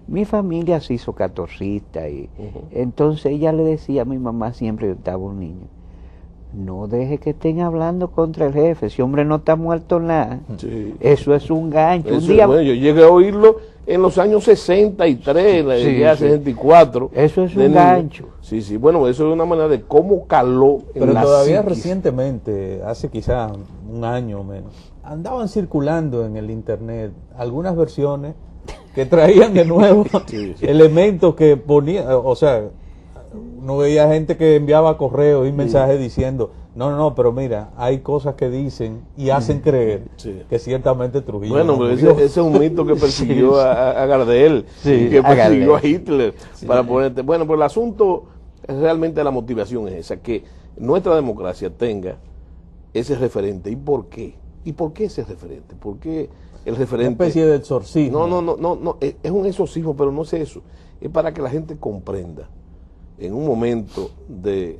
Mi familia se hizo catorcista y entonces ella le decía a mi mamá siempre, yo estaba un niño, no deje que estén hablando contra el jefe, ese hombre no está muerto nada. Sí. Eso es un gancho. Eso Un día, bueno, yo llegué a oírlo en los años 63, sí, ya sí. 64. Eso es de un niño. gancho. Sí, sí, bueno, eso es una manera de cómo caló en Pero la todavía psiquis. recientemente, hace quizá un año o menos, andaban circulando en el internet algunas versiones que traían de nuevo Sí, sí. elementos que ponían, o sea, uno veía gente que enviaba correos y mensajes diciendo, no, pero mira, hay cosas que dicen y hacen creer Sí. que ciertamente Trujillo Bueno, no pero murió. ese es un mito que persiguió a Gardel, Sí, que a persiguió Gardel. a Hitler, para ponerte. Bueno, pero el asunto, realmente la motivación es esa, que nuestra democracia tenga ese referente. ¿Y por qué? ¿Y por qué ese referente? ¿Por qué el Una referente? especie de exorcismo. No, es un exorcismo, pero no es eso. Es para que la gente comprenda, en un momento de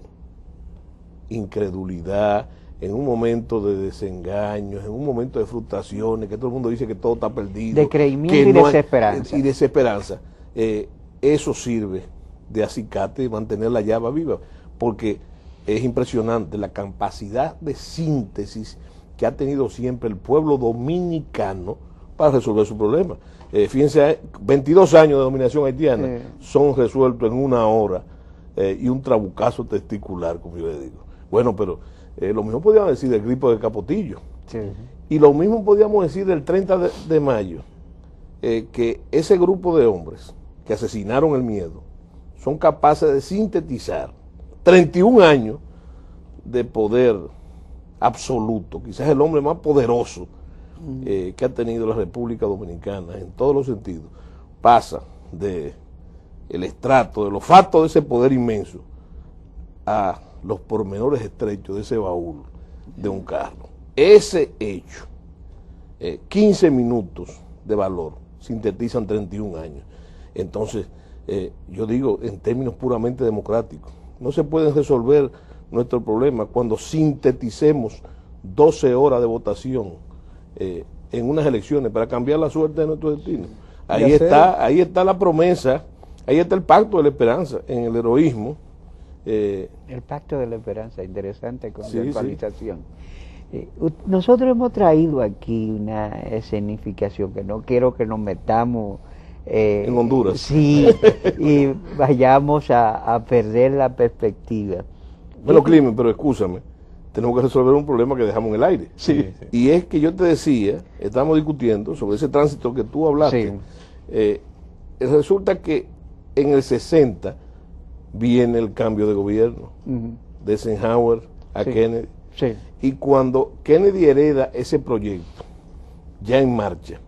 incredulidad, en un momento de desengaños, en un momento de frustraciones, que todo el mundo dice que todo está perdido. De creimiento que y no hay- desesperanza. y desesperanza. Eso sirve de acicate y mantener la llama viva, porque es impresionante la capacidad de síntesis que ha tenido siempre el pueblo dominicano para resolver su problema. Fíjense, 22 años de dominación haitiana son resueltos en una hora y un trabucazo testicular, como yo le digo. Bueno, pero lo mismo podíamos decir del gripo de Capotillo. Sí. Y lo mismo podíamos decir del 30 de mayo, que ese grupo de hombres que asesinaron el miedo son capaces de sintetizar 31 años de poder absoluto, quizás el hombre más poderoso que ha tenido la República Dominicana en todos los sentidos, pasa de el estrato, del olfato de ese poder inmenso a los pormenores estrechos de ese baúl de un carro. Ese hecho, 15 minutos de valor, sintetizan 31 años. Entonces, yo digo, en términos puramente democráticos, no se pueden resolver nuestro problema cuando sinteticemos 12 horas de votación en unas elecciones para cambiar la suerte de nuestro destino. Ahí está la promesa, ahí está el pacto de la esperanza, en el heroísmo. El pacto de la esperanza, interesante conceptualización. Sí. Nosotros hemos traído aquí una escenificación que no quiero que nos metamos en Honduras. Sí, y vayamos a perder la perspectiva. Bueno, Climen, pero escúchame, tenemos que resolver un problema que dejamos en el aire. Sí. Y es que yo te decía, estamos discutiendo sobre ese tránsito que tú hablaste. Sí. Resulta que en el 60 viene el cambio de gobierno, de Eisenhower a Sí. Kennedy. Sí. Y cuando Kennedy hereda ese proyecto, ya en marcha,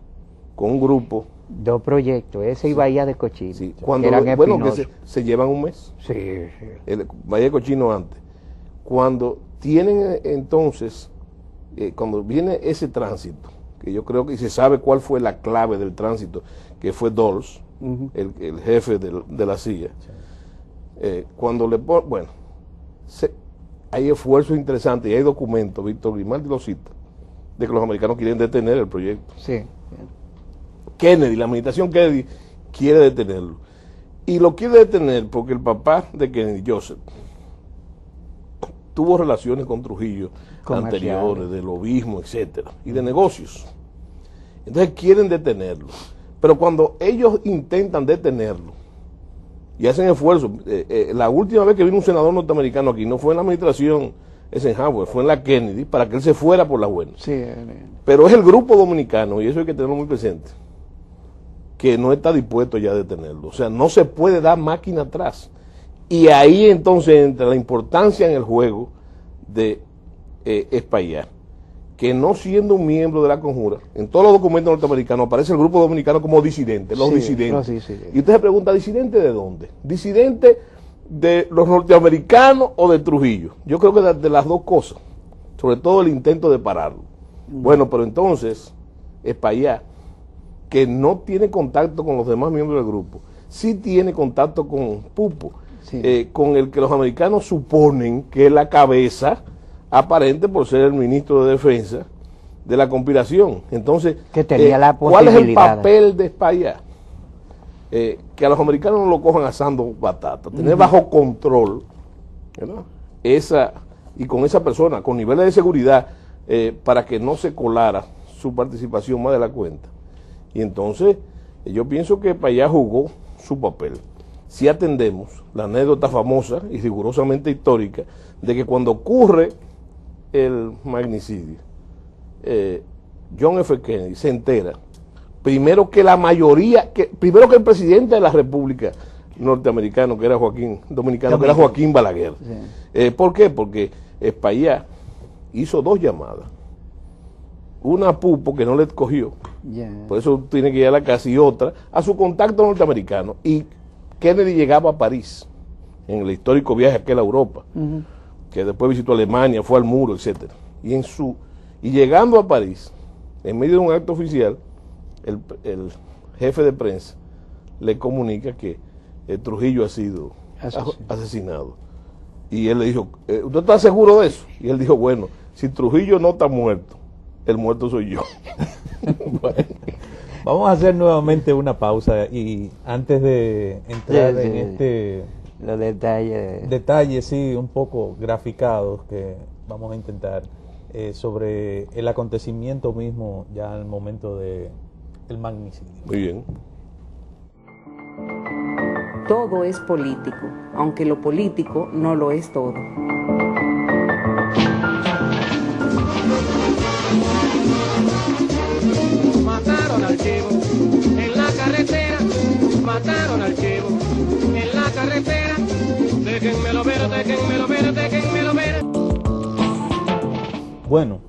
con un grupo, Dos proyectos, ese y Bahía de Cochino. sí, que cuando eran que espinosos. se llevan un mes, Sí, sí. el Valle de Cochino antes. Cuando tienen entonces, cuando viene ese tránsito, que yo creo que se sabe cuál fue la clave del tránsito, que fue Dulles, el jefe de la CIA, cuando le ponen, bueno, hay esfuerzos interesantes y hay documentos, Víctor Grimaldi lo cita, de que los americanos quieren detener el proyecto. Sí. Kennedy, la administración Kennedy quiere detenerlo. Y lo quiere detener porque el papá de Kennedy, Joseph, tuvo relaciones con Trujillo anteriores, de lobismo, etcétera, y de negocios. Entonces quieren detenerlo. Pero cuando ellos intentan detenerlo y hacen esfuerzos, la última vez que vino un senador norteamericano aquí no fue en la administración Eisenhower, fue en la Kennedy, para que él se fuera por la buena. Sí. Pero es el grupo dominicano, y eso hay que tenerlo muy presente, que no está dispuesto ya a detenerlo. O sea, no se puede dar máquina atrás. Y ahí entonces entra la importancia en el juego de Espaillat, que no siendo un miembro de la conjura, en todos los documentos norteamericanos aparece el grupo dominicano como disidente, los disidentes. Y usted se pregunta, ¿disidente de dónde? ¿Disidente de los norteamericanos o de Trujillo? Yo creo que de las dos cosas, sobre todo el intento de pararlo. Bueno, pero entonces, Espaillat, que no tiene contacto con los demás miembros del grupo, sí tiene contacto con Pupo, con el que los americanos suponen que es la cabeza aparente por ser el ministro de Defensa de la conspiración. Entonces, que tenía la ¿cuál es el posibilidad? papel de Espaillat? que a los americanos no lo cojan asando batata, tener bajo control, ¿verdad? Y con esa persona, con niveles de seguridad, para que no se colara su participación más de la cuenta. Y entonces, yo pienso que Payá jugó su papel. Si atendemos la anécdota famosa y rigurosamente histórica de que cuando ocurre el magnicidio, John F. Kennedy se entera, primero que la mayoría, primero que el presidente de la República norteamericano, que era dominicano, que era Joaquín Balaguer. Sí. ¿Por qué? Porque Payá hizo 2 llamadas. Una a Pupo, que no le cogió, por eso tiene que ir a la casa, y otra a su contacto norteamericano. Y Kennedy llegaba a París, en el histórico viaje aquel a Europa, que después visitó Alemania, fue al muro, etcétera. Y llegando a París, en medio de un acto oficial, el jefe de prensa le comunica que Trujillo ha sido asesinado. Y él le dijo, ¿usted está seguro de eso? Y él dijo, bueno, si Trujillo no está muerto, el muerto soy yo. Bueno, vamos a hacer nuevamente una pausa y antes de entrar en los detalles, sí, un poco graficados que vamos a intentar sobre el acontecimiento mismo ya al momento del magnicidio. Muy bien. Todo es político, aunque lo político no lo es todo. Mataron al chivo en la carretera, mataron al chivo en la carretera, déjenmelo ver, déjenmelo ver, déjenmelo ver. Bueno,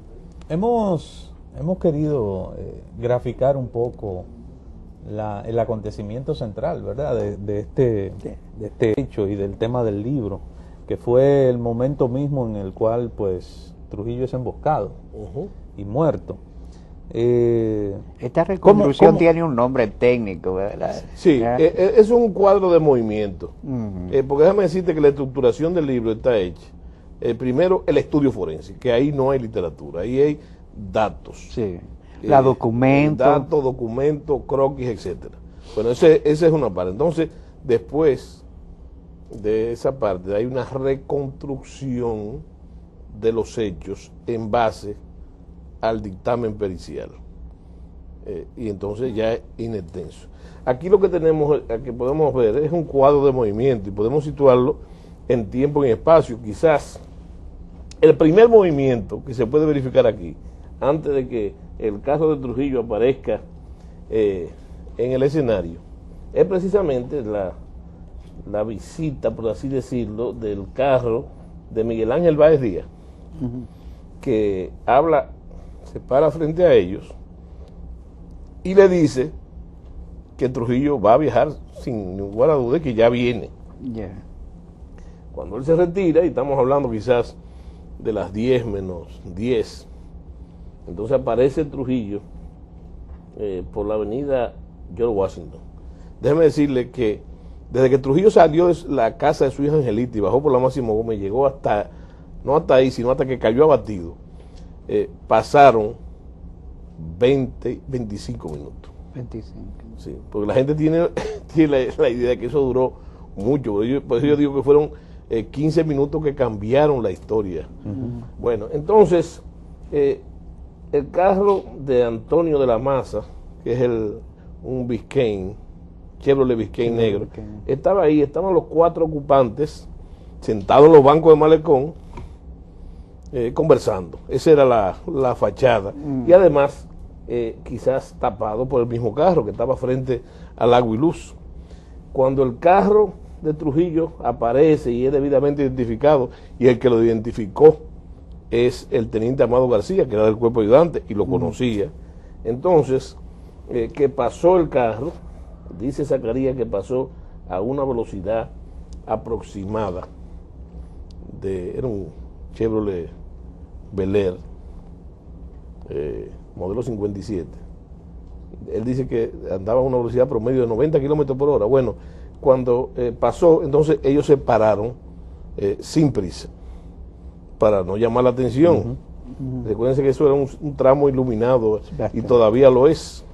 hemos querido graficar un poco el acontecimiento central, ¿verdad? De este hecho y del tema del libro, que fue el momento mismo en el cual pues Trujillo es emboscado y muerto. Esta reconstrucción tiene un nombre técnico, ¿verdad? Sí, es un cuadro de movimiento. Porque déjame decirte que la estructuración del libro está hecha. Primero, el estudio forense, que ahí no hay literatura, ahí hay datos. Sí. Documentos. Datos, documentos, croquis, etcétera. Bueno, esa es una parte. Entonces, después de esa parte, hay una reconstrucción de los hechos en base al dictamen pericial. Y entonces ya es inextenso. Aquí lo que podemos ver es un cuadro de movimiento y podemos situarlo en tiempo y en espacio. Quizás el primer movimiento que se puede verificar aquí, antes de que el caso de Trujillo aparezca en el escenario, es precisamente la visita, por así decirlo, del carro de Miguel Ángel Báez Díaz, que se para frente a ellos y le dice que Trujillo va a viajar sin ninguna duda, que ya viene. Cuando él se retira, y estamos hablando quizás de las 10 menos 10, entonces aparece Trujillo por la avenida George Washington. Déjeme decirle que desde que Trujillo salió de la casa de su hija Angelita y bajó por la Máximo Gómez, llegó no hasta ahí, sino hasta que cayó abatido, pasaron 25 minutos. 25. Sí, porque la gente tiene la idea de que eso duró mucho. Por eso yo digo que fueron 15 minutos que cambiaron la historia. Bueno, entonces, el carro de Antonio de la Maza, que es un Biscayne, Chevrolet Biscayne negro, estaba ahí, estaban los 4 ocupantes sentados en los bancos de malecón, conversando. Esa era la fachada. Y además, quizás tapado por el mismo carro que estaba frente al Agua y Luz. Cuando el carro de Trujillo aparece y es debidamente identificado, y el que lo identificó es el teniente Amado García, que era del cuerpo ayudante y lo conocía. Entonces, que pasó el carro, dice Zacarías que pasó a una velocidad aproximada era un Chevrolet Bel Air modelo 57. Él dice que andaba a una velocidad promedio de 90 kilómetros por hora. Bueno, cuando pasó, entonces ellos se pararon sin prisa para no llamar la atención. Recuérdense que eso era un tramo iluminado y todavía lo es.